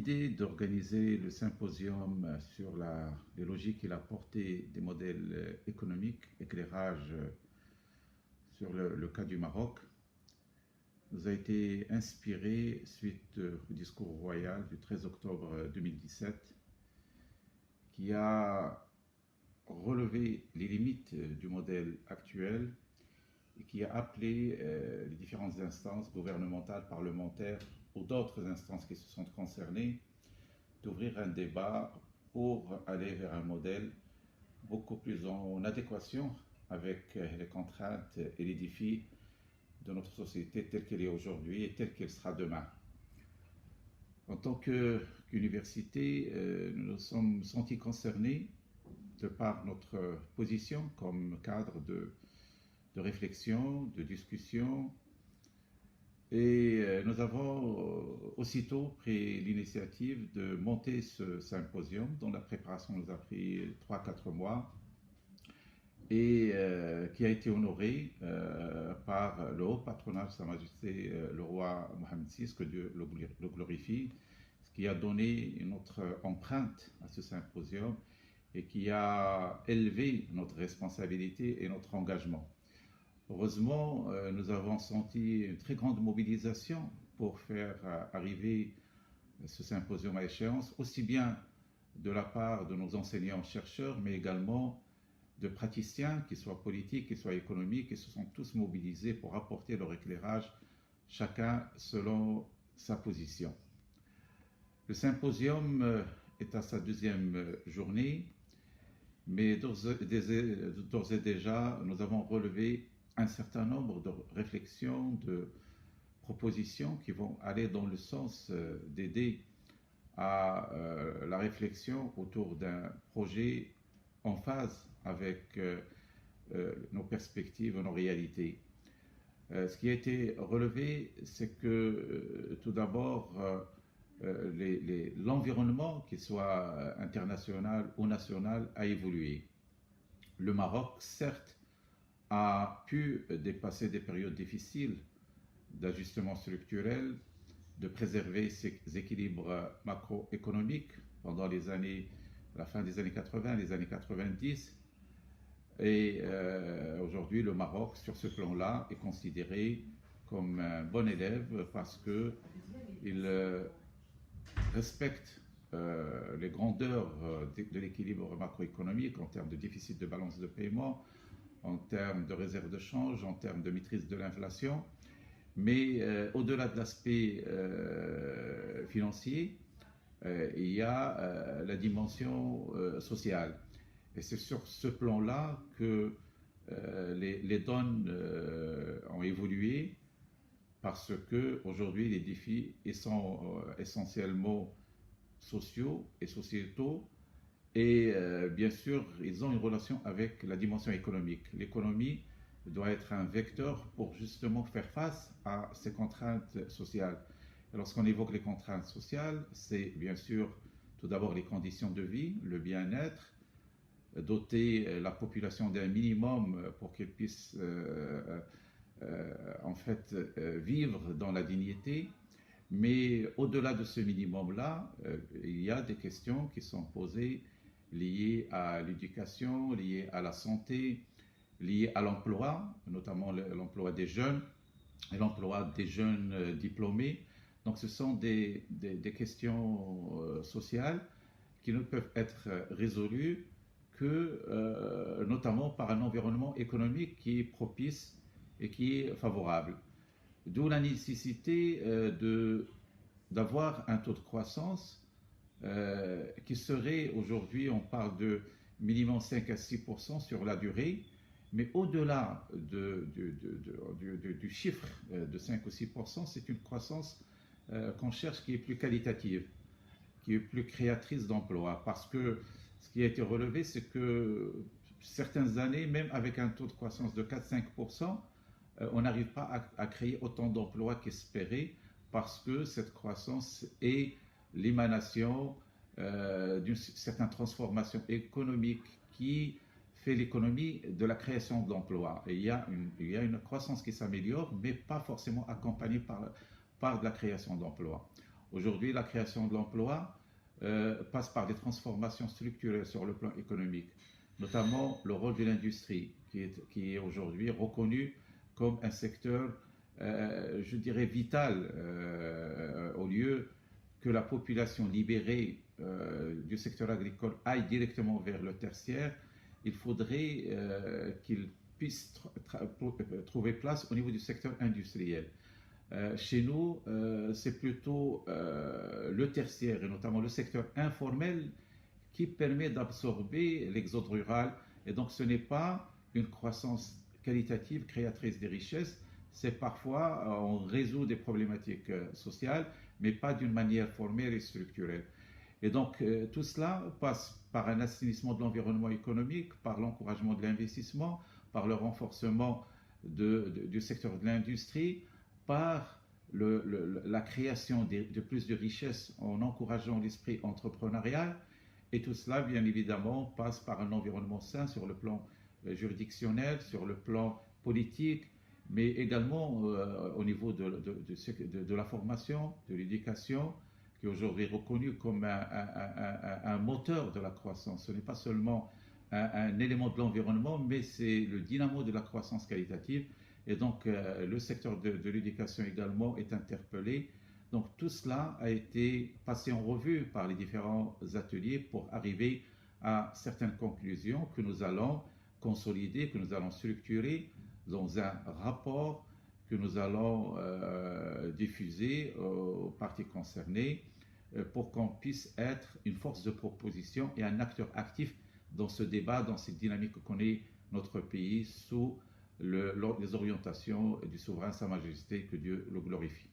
l'idée d'organiser le symposium sur les logiques et la portée des modèles économiques, éclairage sur le cas du Maroc, nous a été inspiré suite au discours royal du 13 octobre 2017, qui a relevé les limites du modèle actuel et qui a appelé les différentes instances gouvernementales, parlementaires ou d'autres instances qui se sont concernées d'ouvrir un débat pour aller vers un modèle beaucoup plus en adéquation avec les contraintes et les défis de notre société telle qu'elle est aujourd'hui et telle qu'elle sera demain. En tant qu'université, nous nous sommes sentis concernés de par notre position comme cadre de réflexion, de discussion, et nous avons aussitôt pris l'initiative de monter ce symposium dont la préparation nous a pris 3-4 mois et qui a été honoré par le haut patronat de Sa Majesté le roi Mohamed VI, que Dieu le glorifie, ce qui a donné notre empreinte à ce symposium et qui a élevé notre responsabilité et notre engagement. Heureusement, nous avons senti une très grande mobilisation pour faire arriver ce symposium à échéance, aussi bien de la part de nos enseignants-chercheurs, mais également de praticiens, qu'ils soient politiques, qu'ils soient économiques, qui se sont tous mobilisés pour apporter leur éclairage, chacun selon sa position. Le symposium est à sa 2e journée, mais d'ores et déjà, nous avons relevé un certain nombre de réflexions, de propositions qui vont aller dans le sens d'aider à la réflexion autour d'un projet en phase avec nos perspectives, nos réalités. Ce qui a été relevé, c'est que tout d'abord, l'environnement, qu'il soit international ou national, a évolué. Le Maroc, certes, a pu dépasser des périodes difficiles d'ajustement structurel, de préserver ses équilibres macroéconomiques pendant la fin des années 80, les années 90. Et aujourd'hui, le Maroc, sur ce plan-là, est considéré comme un bon élève parce qu'il respecte les grandeurs de l'équilibre macroéconomique en termes de déficit de balance de paiement, en termes de réserve de change, en termes de maîtrise de l'inflation. Mais au-delà de l'aspect financier, il y a la dimension sociale. Et c'est sur ce plan-là que les donnes ont évolué, parce qu'aujourd'hui, les défis sont essentiellement sociaux et sociétaux. Et bien sûr, ils ont une relation avec la dimension économique. L'économie doit être un vecteur pour justement faire face à ces contraintes sociales. Et lorsqu'on évoque les contraintes sociales, c'est bien sûr tout d'abord les conditions de vie, le bien-être, doter la population d'un minimum pour qu'elle puisse vivre dans la dignité. Mais au-delà de ce minimum-là, il y a des questions qui sont posées liées à l'éducation, liées à la santé, liées à l'emploi, notamment l'emploi des jeunes et l'emploi des jeunes diplômés. Donc ce sont des questions sociales qui ne peuvent être résolues que notamment par un environnement économique qui est propice et qui est favorable. D'où la nécessité d'avoir un taux de croissance qui serait aujourd'hui, on parle de minimum 5 à 6% sur la durée, mais au-delà du chiffre de 5 ou 6%, c'est une croissance qu'on cherche qui est plus qualitative, qui est plus créatrice d'emplois, parce que ce qui a été relevé, c'est que certaines années, même avec un taux de croissance de 4-5%, on n'arrive pas à créer autant d'emplois qu'espéré, parce que cette croissance est l'émanation d'une certaine transformation économique qui fait l'économie de la création d'emplois. Et il y a une croissance qui s'améliore, mais pas forcément accompagnée par de la création d'emplois. Aujourd'hui, la création de l'emploi passe par des transformations structurelles sur le plan économique, notamment le rôle de l'industrie, qui est aujourd'hui reconnu comme un secteur, je dirais, vital, au lieu que la population libérée du secteur agricole aille directement vers le tertiaire. Il faudrait qu'il puisse trouver place au niveau du secteur industriel. Chez nous, c'est plutôt le tertiaire et notamment le secteur informel qui permet d'absorber l'exode rural. Et donc ce n'est pas une croissance qualitative créatrice des richesses, c'est parfois on résout des problématiques sociales, mais pas d'une manière formelle et structurelle. Et donc tout cela passe par un assainissement de l'environnement économique, par l'encouragement de l'investissement, par le renforcement du secteur de l'industrie, par la création de plus de richesses en encourageant l'esprit entrepreneurial. Et tout cela, bien évidemment, passe par un environnement sain sur le plan juridictionnel, sur le plan politique, mais également au niveau de la formation, de l'éducation, qui est aujourd'hui reconnue comme un moteur de la croissance. Ce n'est pas seulement un élément de l'environnement, mais c'est le dynamo de la croissance qualitative. Et donc, le secteur de l'éducation également est interpellé. Donc, tout cela a été passé en revue par les différents ateliers pour arriver à certaines conclusions que nous allons consolider, que nous allons structurer dans un rapport que nous allons diffuser aux parties concernées pour qu'on puisse être une force de proposition et un acteur actif dans ce débat, dans cette dynamique que connaît notre pays sous les orientations du souverain Sa Majesté, que Dieu le glorifie.